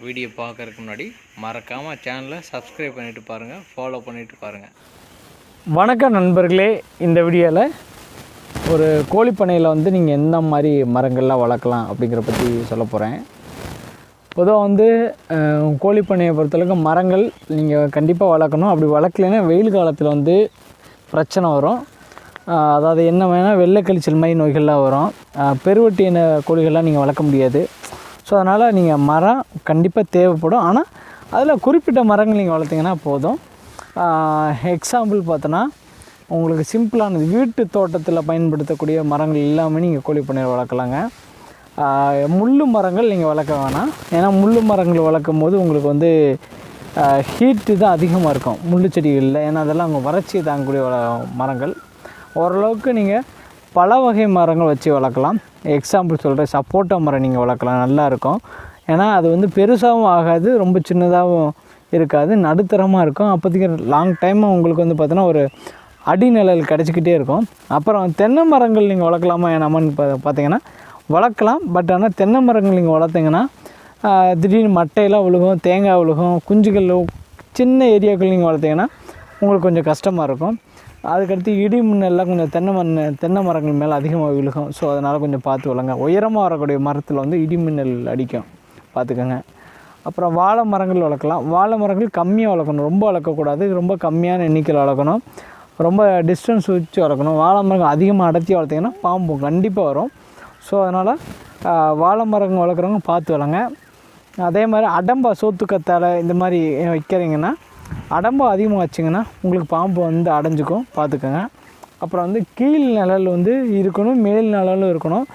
Video பார்க்கறதுக்கு முன்னாடி மறக்காமல் சேனலை சப்ஸ்கிரைப் பண்ணிவிட்டு பாருங்கள், ஃபாலோ பண்ணிவிட்டு பாருங்கள். வணக்கம் நண்பர்களே. இந்த வீடியோவில் ஒரு கோழிப்பண்ணையில் நீங்கள் எந்த மாதிரி மரங்கள்லாம் வளர்க்கலாம் அப்படிங்கிற பற்றி சொல்ல போகிறேன். பொதுவாக கோழிப்பண்ணையை பொறுத்தளவுக்கு மரங்கள் நீங்கள் கண்டிப்பாக வளர்க்கணும். அப்படி வளர்க்கலைன்னா வெயில் காலத்தில் பிரச்சனை வரும். அதாவது என்ன வேணால் வெள்ளை கழிச்சல் மாதிரி நோய்கள்லாம் வரும். பெருவட்டின கோழிகள்லாம் நீங்கள் வளர்க்க முடியாது. ஸோ அதனால் நீங்கள் மரம் கண்டிப்பாக தேவைப்படும். ஆனால் அதில் குறிப்பிட்ட மரங்கள் நீங்கள் வளர்த்திங்கன்னா போதும். எக்ஸாம்பிள் பார்த்தோன்னா உங்களுக்கு சிம்பிளானது வீட்டு தோட்டத்தில் பயன்படுத்தக்கூடிய மரங்கள் எல்லாமே நீங்கள் கோழிப்பண்ணையில் வளர்க்கலாங்க. முள் மரங்கள் நீங்கள் வளர்க்க வேணாம். ஏன்னா முள் மரங்கள் வளர்க்கும் போது உங்களுக்கு ஹீட்டு தான் அதிகமாக இருக்கும் முள் செடிகளில். ஏன்னா அதெல்லாம் அவங்க வறட்சியை தாங்கக்கூடிய மரங்கள். ஓரளவுக்கு நீங்கள் பல வகை மரங்கள் வச்சு வளர்க்கலாம். எக்ஸாம்பிள் சொல்கிறேன், சப்போட்டா மரம் நீங்கள் வளர்க்கலாம், நல்லாயிருக்கும். ஏன்னா அது பெருசாகவும் ஆகாது, ரொம்ப சின்னதாகவும் இருக்காது, நடுத்தரமாக இருக்கும். அப்போதைக்கு லாங் டைமாக உங்களுக்கு பார்த்தோன்னா ஒரு அடிநிழல் கிடச்சிக்கிட்டே இருக்கும். அப்புறம் தென்னை மரங்கள் நீங்கள் வளர்க்கலாமா என்னமான்னு பார்த்தீங்கன்னா வளர்க்கலாம். பட் ஆனால் தென்னை மரங்கள் நீங்கள் வளர்த்திங்கன்னா திடீர்னு மட்டையெல்லாம் விழுகும், தேங்காய் விழுகும், குஞ்சுகள் சின்ன ஏரியாக்கள் நீங்கள் வளர்த்திங்கன்னா உங்களுக்கு கொஞ்சம் கஷ்டமாக இருக்கும். அதுக்கடுத்து இடி மின்னல்லாம் கொஞ்சம் தென்னை மரங்கள் மேலே அதிகமாக விழுகும். ஸோ அதனால் கொஞ்சம் பார்த்து வளங்க. உயரமாக வரக்கூடிய மரத்தில் இடி மின்னல் அடிக்கும், பார்த்துக்கோங்க. அப்புறம் வாழை மரங்கள் வளர்க்கலாம். வாழை மரங்கள் கம்மியாக வளர்க்கணும், ரொம்ப வளர்க்கக்கூடாது. ரொம்ப கம்மியான எண்ணிக்கையில் வளர்க்கணும், ரொம்ப டிஸ்டன்ஸ் வச்சு வளர்க்கணும். வாழை மரங்கள் அதிகமாக அடர்த்தி வளர்த்திங்கன்னா பாம்பு கண்டிப்பாக வரும். ஸோ அதனால் வாழை மரங்கள் வளர்க்குறவங்க பார்த்து வளங்க. அதே மாதிரி அடம்பா, சோத்துக்கத்தாழை இந்த மாதிரி வைக்கிறீங்கன்னா அடம்பா அதிகமாக வச்சிங்கன்னா உங்களுக்கு பாம்பு அடைஞ்சிக்கும், பார்த்துக்கோங்க. அப்புறம் கீழ் நிழல் இருக்கணும், மேல் நிழலும் இருக்கணும்.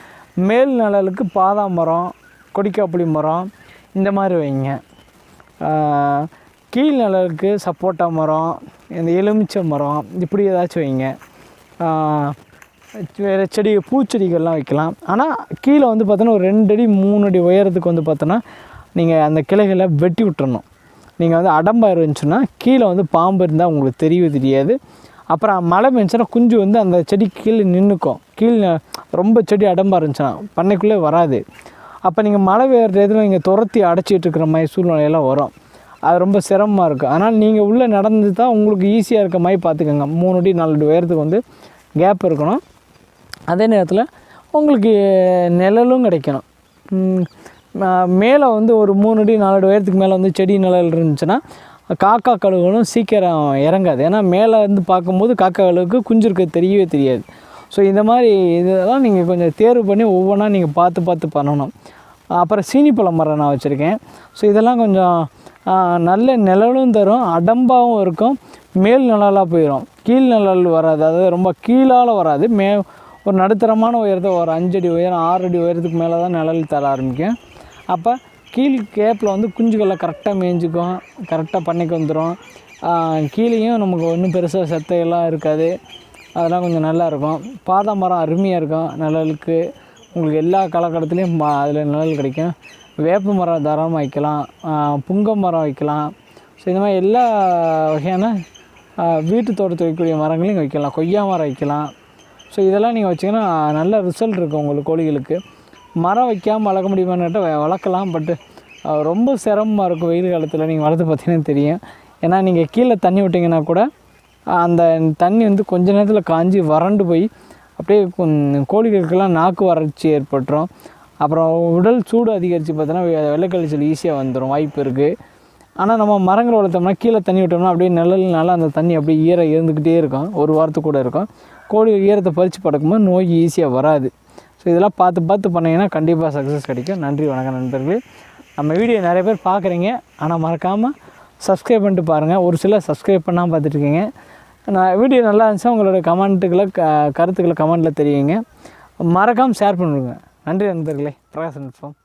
மேல் நிழலுக்கு பாதாம் மரம், கொடிக்காப்புளி மரம் இந்த மாதிரி வைங்க. கீழ் நிழலுக்கு சப்போட்டா மரம், இந்த எலுமிச்சை மரம் இப்படி ஏதாச்சும் வைங்க. வேறு செடி, பூச்செடிகள்லாம் வைக்கலாம். ஆனால் கீழே பார்த்தோன்னா ஒரு 2 அடி 3 அடி உயரத்துக்கு பார்த்தோன்னா நீங்கள் அந்த கிளைகளை வெட்டி விட்டுறணும். நீங்கள் அடம்பா இருந்துச்சுன்னா கீழே பாம்பு இருந்தால் உங்களுக்கு தெரியாது. அப்புறம் மழை பெஞ்சுன்னா குஞ்சு அந்த செடி கீழே நின்றுக்கும். கீழே ரொம்ப செடி அடம்பாக இருந்துச்சுன்னா பண்ணைக்குள்ளே வராது. அப்போ நீங்கள் மழை பெய்கிற இதில் நீங்கள் துரத்தி அடைச்சிட்டு இருக்கிற மாதிரி சூழ்நிலையெல்லாம் வரும். அது ரொம்ப சிரமமாக இருக்கும். அதனால் நீங்கள் உள்ளே நடந்து தான் உங்களுக்கு ஈஸியாக இருக்க மாதிரி பார்த்துக்கோங்க. 3 அடி 4 அடி உயரத்துக்கு கேப் இருக்கணும். அதே நேரத்தில் உங்களுக்கு நிழலும் கிடைக்கணும். மேலே ஒரு 3 அடி 4 அடி உயரத்துக்கு மேலே செடி நிழல் இருந்துச்சுன்னா காக்கா கழுகுகளும் சீக்கிரம் இறங்காது. ஏன்னா மேலே பார்க்கும்போது காக்கா கழுகுக்கு குஞ்சு இருக்க தெரியாது. ஸோ இந்த மாதிரி இதெல்லாம் நீங்கள் கொஞ்சம் தேர்வு பண்ணி ஒவ்வொன்றா நீங்கள் பார்த்து பண்ணணும். அப்புறம் சீனிப்பழம் மரம் நான் வச்சுருக்கேன். ஸோ இதெல்லாம் கொஞ்சம் நல்ல நிழலும் தரும், அடம்பாகவும் இருக்கும், மேல் நிழலாக போயிடும், கீழ் நிழல் வராது. அதாவது ரொம்ப கீழால் வராது, ஒரு நடுத்தரமான உயரத்தை ஒரு 5 அடி உயரம் 6 அடி உயரத்துக்கு மேலே தான் நிழல் தர ஆரம்பிக்கும். அப்போ கீழ் கேப்பில் குஞ்சுகளை கரெக்டாக மேய்ஞ்சிக்கும், கரெக்டாக பண்ணைக்கு வந்துடும். கீழேயும் நமக்கு ஒன்றும் பெருசாக செத்தையெல்லாம் இருக்காது. அதெல்லாம் கொஞ்சம் நல்லாயிருக்கும். பாதாம் மரம் அருமையாக இருக்கும் நிழலுக்கு. உங்களுக்கு எல்லா காலகட்டத்துலேயும் அதில் நிழல் கிடைக்கும். வேப்ப மரம் தாராளமாக வைக்கலாம், புங்க மரம் வைக்கலாம். ஸோ இந்த மாதிரி எல்லா வகையான வீட்டு தோட்டத்தில் வைக்கக்கூடிய மரங்களையும் வைக்கலாம். கொய்யா மரம் வைக்கலாம். ஸோ இதெல்லாம் நீங்கள் வச்சிங்கன்னா நல்ல ரிசல்ட் இருக்கும் உங்களுக்கு கோழிகளுக்கு. மரம் வைக்காமல் வளர்க்க முடியுமான்னுட்டு வளர்க்கலாம். பட்டு ரொம்ப சிரமமாக இருக்கும் வெயில் காலத்தில். நீங்கள் வளர்த்து பார்த்தீங்கன்னா தெரியும். ஏன்னா நீங்கள் கீழே தண்ணி விட்டிங்கன்னா கூட அந்த தண்ணி கொஞ்ச நேரத்தில் காஞ்சி வறண்டு போய் அப்படியே கோழிகளுக்கெல்லாம் நாக்கு வறட்சி ஏற்பட்டுரும். அப்புறம் உடல் சூடு அதிகரித்து பார்த்தோன்னா வெள்ளைக்கழிச்சல் ஈஸியாக வந்துடும், வாய்ப்பு இருக்குது. ஆனால் நம்ம மரங்கள் வளர்த்தோம்னா கீழே தண்ணி விட்டோம்னா அப்படியே நிழல்னால அந்த தண்ணி அப்படியே ஈரம் இருந்துக்கிட்டே இருக்கும், ஒரு வாரத்துக்கு கூட இருக்கும். கோழி ஈரத்தை பறித்து படுக்கும்போது நோய் ஈஸியாக வராது. ஸோ இதெல்லாம் பார்த்து பண்ணிங்கன்னா கண்டிப்பாக சக்ஸஸ் கிடைக்கும். நன்றி, வணக்கம் நண்பர்களே. நம்ம வீடியோ நிறைய பேர் பார்க்குறீங்க, ஆனால் மறக்காமல் சப்ஸ்கிரைப் பண்ணிட்டு பாருங்கள். ஒரு சிலர் சப்ஸ்கிரைப் பண்ணாமல் பார்த்துட்ருக்கீங்க. நான் வீடியோ நல்லா இருந்துச்சா உங்களோட கருத்துக்களை கமெண்ட்டில் தெரியுங்க. மறக்காமல் ஷேர் பண்ணுங்க. நன்றி நண்பர்களே. பிரகாஷ் நட்பம்.